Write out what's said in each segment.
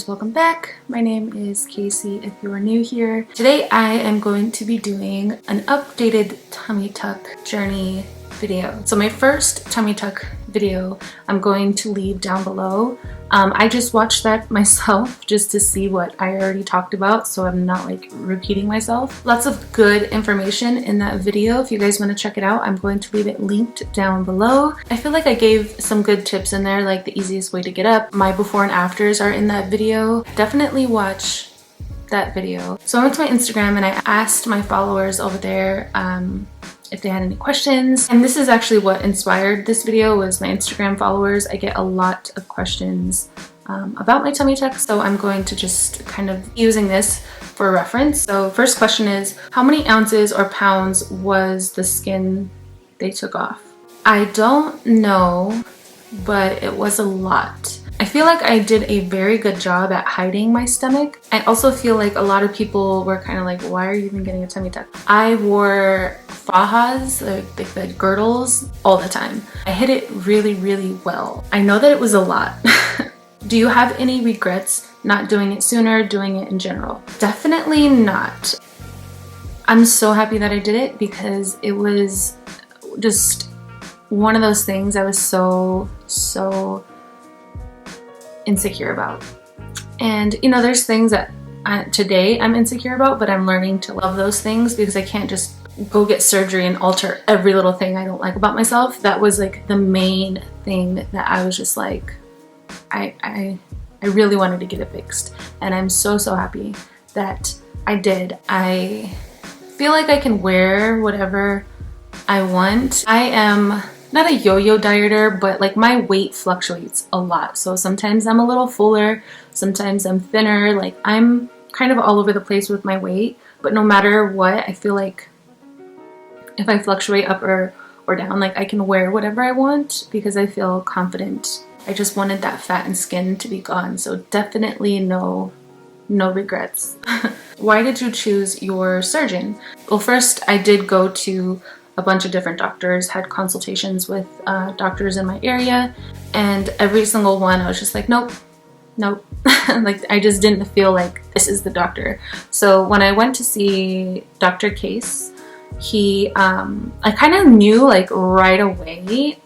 and welcome back. My name is Kasey if you are new here. Today I am going to be doing an updated tummy tuck journey video. So my first tummy tuck video I'm going to leave down below. I just watched that myself just to see what I already talked about, so I'm not like repeating myself. Lots of good information in that video. If you guys want to check it out, I'm going to leave it linked down below. I feel like I gave some good tips in there, like the easiest way to get up. My before and afters are in that video. Definitely watch that video. So I went to my Instagram and I asked my followers over there if they had any questions, and this is actually what inspired this video, was my Instagram followers. I get a lot of questions about my tummy tuck, so I'm going to just kind of using this for reference. So first question is, how many ounces or pounds was the skin they took off? I don't know, but it was a lot. I feel like I did a very good job at hiding my stomach. I also feel like a lot of people were kind of like, why are you even getting a tummy tuck? I wore fajas, like the girdles, all the time. I hid it really, really well. I know that it was a lot. Do you have any regrets not doing it sooner, doing it in general? Definitely not. I'm so happy that I did it because it was just one of those things I was so insecure about. And you know, there's things that today I'm insecure about, but I'm learning to love those things because I can't just go get surgery and alter every little thing I don't like about myself. That was like the main thing that I was just like, I really wanted to get it fixed, and I'm so happy that I did. I feel like I can wear whatever I want. I am not a yo-yo dieter, but like my weight fluctuates a lot. So sometimes I'm a little fuller, sometimes I'm thinner. Like I'm kind of all over the place with my weight, but no matter what, I feel like if I fluctuate up or down, like I can wear whatever I want because I feel confident. I just wanted that fat and skin to be gone. So definitely no regrets. Why did you choose your surgeon? Well, first I did go to a bunch of different doctors, had consultations with doctors in my area, and every single one I was just like, nope. Like I just didn't feel like this is the doctor. So when I went to see Dr. Kasey, I kind of knew like right away,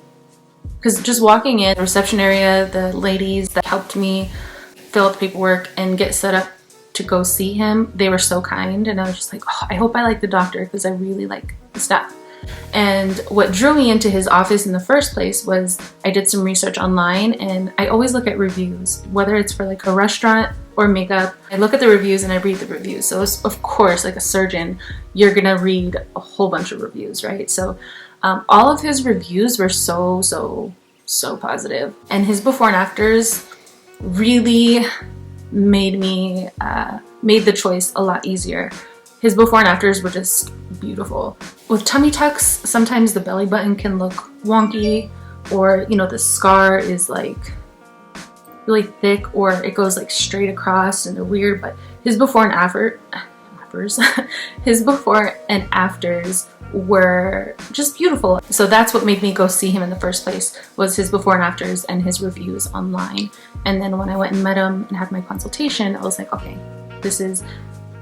because just walking in the reception area, the ladies that helped me fill out the paperwork and get set up to go see him, they were so kind, and I was just like, oh, I hope I like the doctor because I really like the stuff. And what drew me into his office in the first place was I did some research online, and I always look at reviews, whether it's for like a restaurant or makeup. I look at the reviews and I read the reviews. So of course, like a surgeon, you're gonna read a whole bunch of reviews, right? So all of his reviews were so positive, and his before and afters really made the choice a lot easier. His before and afters were just beautiful. With tummy tucks, sometimes the belly button can look wonky, or you know, the scar is like really thick, or it goes like straight across and they're weird. But his before and his before and afters were just beautiful. So that's what made me go see him in the first place, was his before and afters and his reviews online. And then when I went and met him and had my consultation, I was like, okay, this is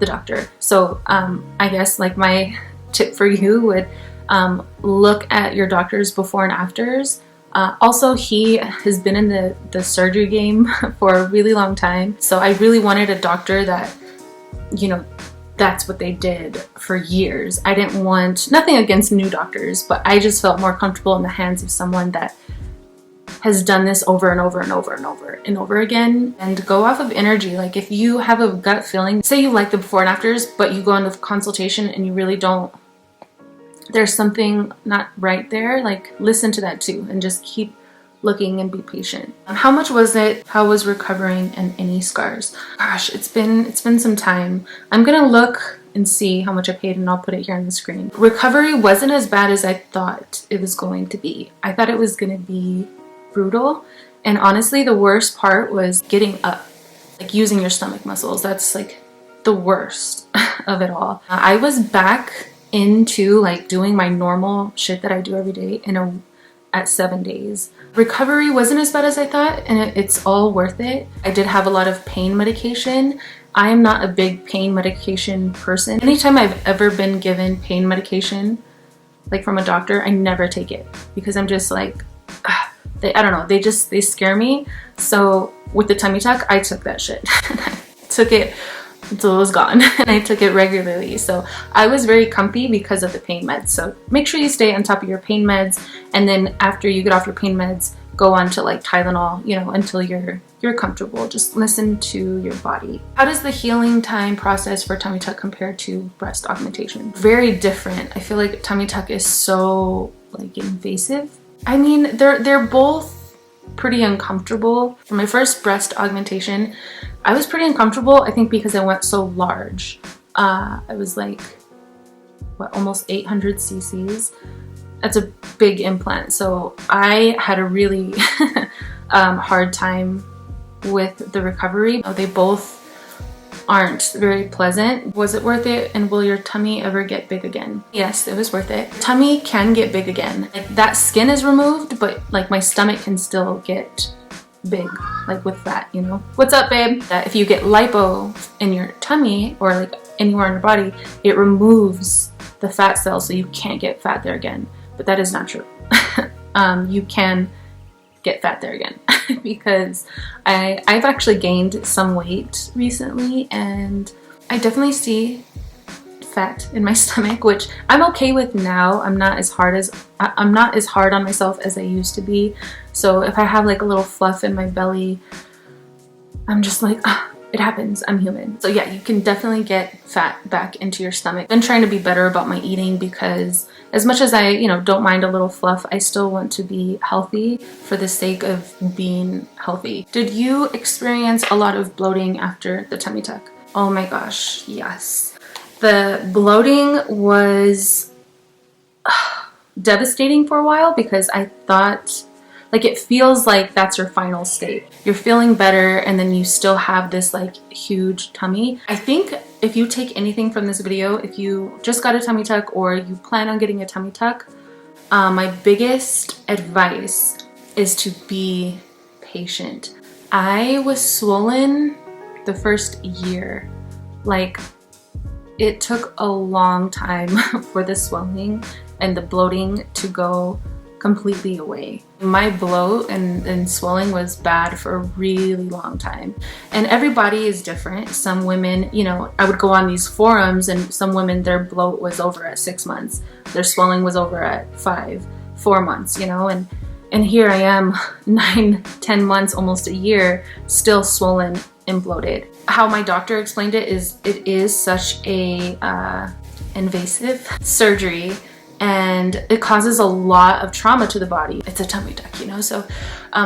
the doctor. So I guess like my tip for you would look at your doctor's before and afters. Also, he has been in the surgery game for a really long time, so I really wanted a doctor that, you know, that's what they did for years. I didn't want, nothing against new doctors, but I just felt more comfortable in the hands of someone that has done this over and over again, and go off of energy. Like if you have a gut feeling, say you like the before and afters, but you go into consultation and you really don't, there's something not right there, like listen to that too and just keep looking and be patient. How much was it? How was recovering, and any scars? Gosh, it's been some time. I'm gonna look and see how much I paid, and I'll put it here on the screen. Recovery wasn't as bad as I thought it was going to be. I thought it was gonna be brutal, and honestly the worst part was getting up, like using your stomach muscles. That's like the worst of it all. I was back into like doing my normal shit that I do every day in at 7 days. Recovery wasn't as bad as I thought, and it's all worth it. I did have a lot of pain medication. I am not a big pain medication person. Anytime I've ever been given pain medication, like from a doctor, I never take it because I'm just like, I don't know, they scare me. So with the tummy tuck, I took that shit. I took it until it was gone, and I took it regularly. So I was very comfy because of the pain meds. So make sure you stay on top of your pain meds, and then after you get off your pain meds, go on to like Tylenol, you know, until you're comfortable. Just listen to your body. How does the healing time process for tummy tuck compare to breast augmentation? Very different. I feel like tummy tuck is so like invasive. I mean, they're both pretty uncomfortable. For my first breast augmentation, I was pretty uncomfortable, I think because I went so large. I was like, what, almost 800 cc's. That's a big implant. So I had a really hard time with the recovery. They both aren't very pleasant. Was it worth it, and will your tummy ever get big again? Yes, it was worth it. Tummy can get big again. Like, that skin is removed, but like my stomach can still get big, like with fat, you know? What's up, babe? That if you get lipo in your tummy or like anywhere in your body, it removes the fat cells, so you can't get fat there again. But that is not true. You can get fat there again because I've actually gained some weight recently, and I definitely see fat in my stomach, which I'm okay with now. I'm not as hard on myself as I used to be. So if I have like a little fluff in my belly, I'm just like, it happens, I'm human. So yeah, you can definitely get fat back into your stomach. I've been trying to be better about my eating because as much as I, you know, don't mind a little fluff, I still want to be healthy for the sake of being healthy. Did you experience a lot of bloating after the tummy tuck? Oh my gosh, yes. The bloating was devastating for a while because I thought, like, it feels like that's your final state. You're feeling better, and then you still have this like huge tummy. I think if you take anything from this video, if you just got a tummy tuck or you plan on getting a tummy tuck, my biggest advice is to be patient. I was swollen the first year. Like, it took a long time for the swelling and the bloating to go completely away. My bloat and swelling was bad for a really long time. And everybody is different. Some women, you know, I would go on these forums, and some women, their bloat was over at 6 months. Their swelling was over at 4 months, you know, and here I am 9, 10 months, almost a year, still swollen and bloated. How my doctor explained it is such a invasive surgery, and it causes a lot of trauma to the body. It's a tummy tuck, you know, so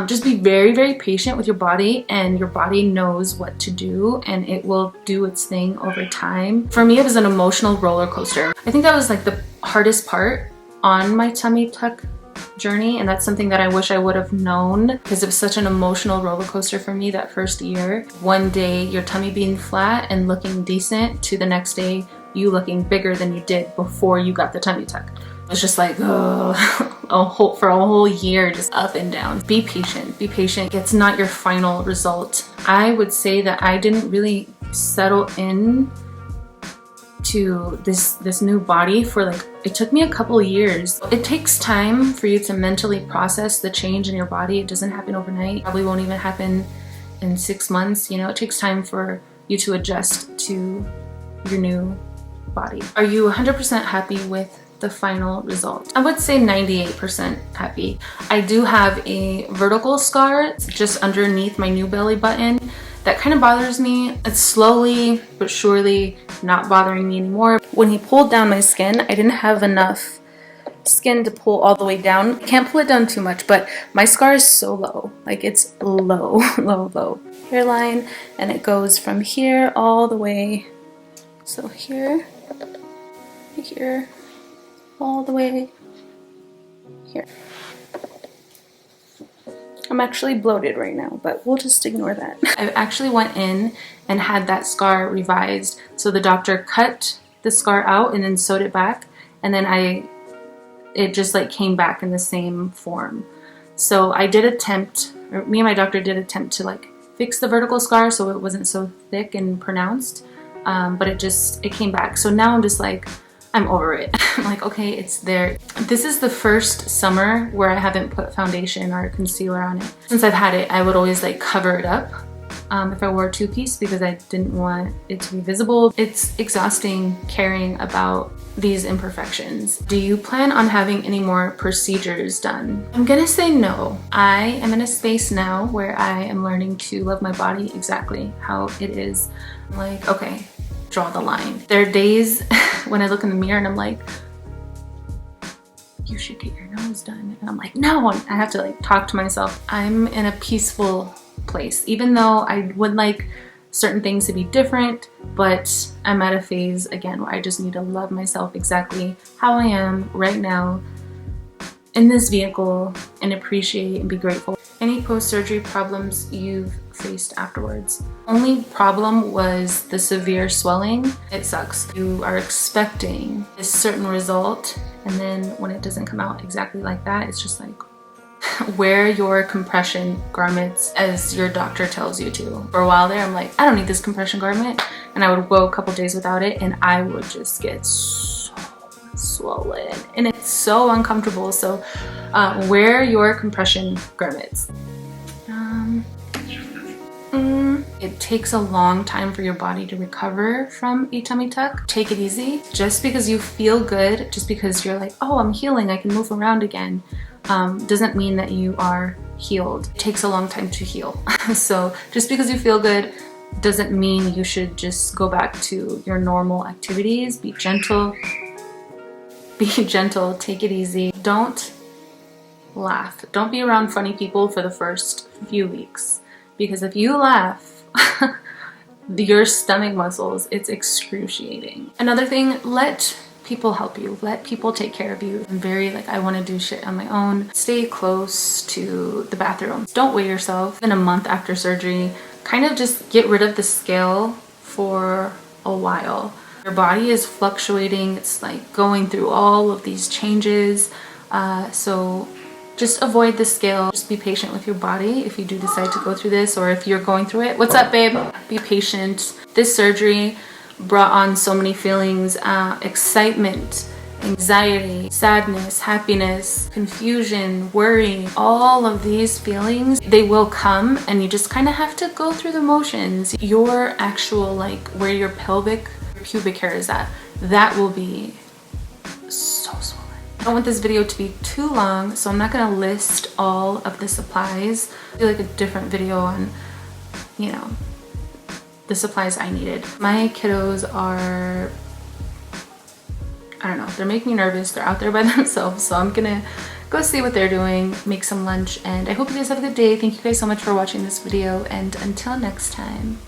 just be very, very patient with your body, and your body knows what to do, and it will do its thing over time. For me, it was an emotional roller coaster. I think that was like the hardest part on my tummy tuck journey, and that's something that I wish I would have known, because it was such an emotional roller coaster for me that first year. One day your tummy being flat and looking decent, to the next day you looking bigger than you did before you got the tummy tuck. It's just like, oh, for a whole year, just up and down. Be patient, be patient. It's not your final result. I would say that I didn't really settle in to this new body for like, it took me a couple of years. It takes time for you to mentally process the change in your body. It doesn't happen overnight. Probably won't even happen in 6 months. You know, it takes time for you to adjust to your new body. Are you 100% happy with the final result? I would say 98% happy. I do have a vertical scar just underneath my new belly button. That kind of bothers me. It's slowly but surely not bothering me anymore. When he pulled down my skin, I didn't have enough skin to pull all the way down. Can't pull it down too much, but my scar is so low. Like, it's low, low hairline, and it goes from here all the way. So here, all the way here. I'm actually bloated right now, but we'll just ignore that. I actually went in and had that scar revised. So the doctor cut the scar out and then sewed it back. And then I it just like came back in the same form. So I did attempt, or me and my doctor did attempt to like fix the vertical scar so it wasn't so thick and pronounced, but it came back. So now I'm just like, I'm over it. I'm like, okay, it's there. This is the first summer where I haven't put foundation or concealer on it. Since I've had it, I would always like cover it up if I wore a two-piece because I didn't want it to be visible. It's exhausting caring about these imperfections. Do you plan on having any more procedures done? I'm gonna say no. I am in a space now where I am learning to love my body exactly how it is. I'm like, okay, draw the line. There are days when I look in the mirror and I'm like, you should get your nose done. And I'm like, no, I have to like talk to myself. I'm in a peaceful place, even though I would like certain things to be different, but I'm at a phase again where I just need to love myself exactly how I am right now in this vehicle and appreciate and be grateful. Any post-surgery problems you've faced afterwards? Only problem was the severe swelling. It sucks. You are expecting a certain result, and then when it doesn't come out exactly like that, it's just like, wear your compression garments as your doctor tells you to. For a while there, I'm like, I don't need this compression garment, and I would go a couple days without it and I would just get so swollen and it's so uncomfortable. So wear your compression garments. It takes a long time for your body to recover from a tummy tuck. Take it easy. Just because you feel good, just because you're like, oh, I'm healing, I can move around again, doesn't mean that you are healed. It takes a long time to heal. So just because you feel good doesn't mean you should just go back to your normal activities. Be gentle. Be gentle, take it easy. Don't laugh. Don't be around funny people for the first few weeks, because if you laugh, your stomach muscles, it's excruciating. Another thing, let people help you. Let people take care of you. I'm very like, I want to do shit on my own. Stay close to the bathroom. Don't weigh yourself. In a month after surgery, kind of just get rid of the scale for a while. Your body is fluctuating. It's like going through all of these changes. So just avoid the scale. Just be patient with your body if you do decide to go through this, or if you're going through it. What's up, babe? Be patient. This surgery brought on so many feelings, excitement, anxiety, sadness, happiness, confusion, worry. All of these feelings, they will come, and you just kind of have to go through the motions. Your actual, like, where your pubic hair is at, that will be so swollen. I don't want this video to be too long, so I'm not gonna list all of the supplies. I'll do like a different video on, you know, the supplies I needed. My kiddos are, I don't know, they're making me nervous. They're out there by themselves, so I'm gonna go see what they're doing, make some lunch, and I hope you guys have a good day. Thank you guys so much for watching this video, and until next time.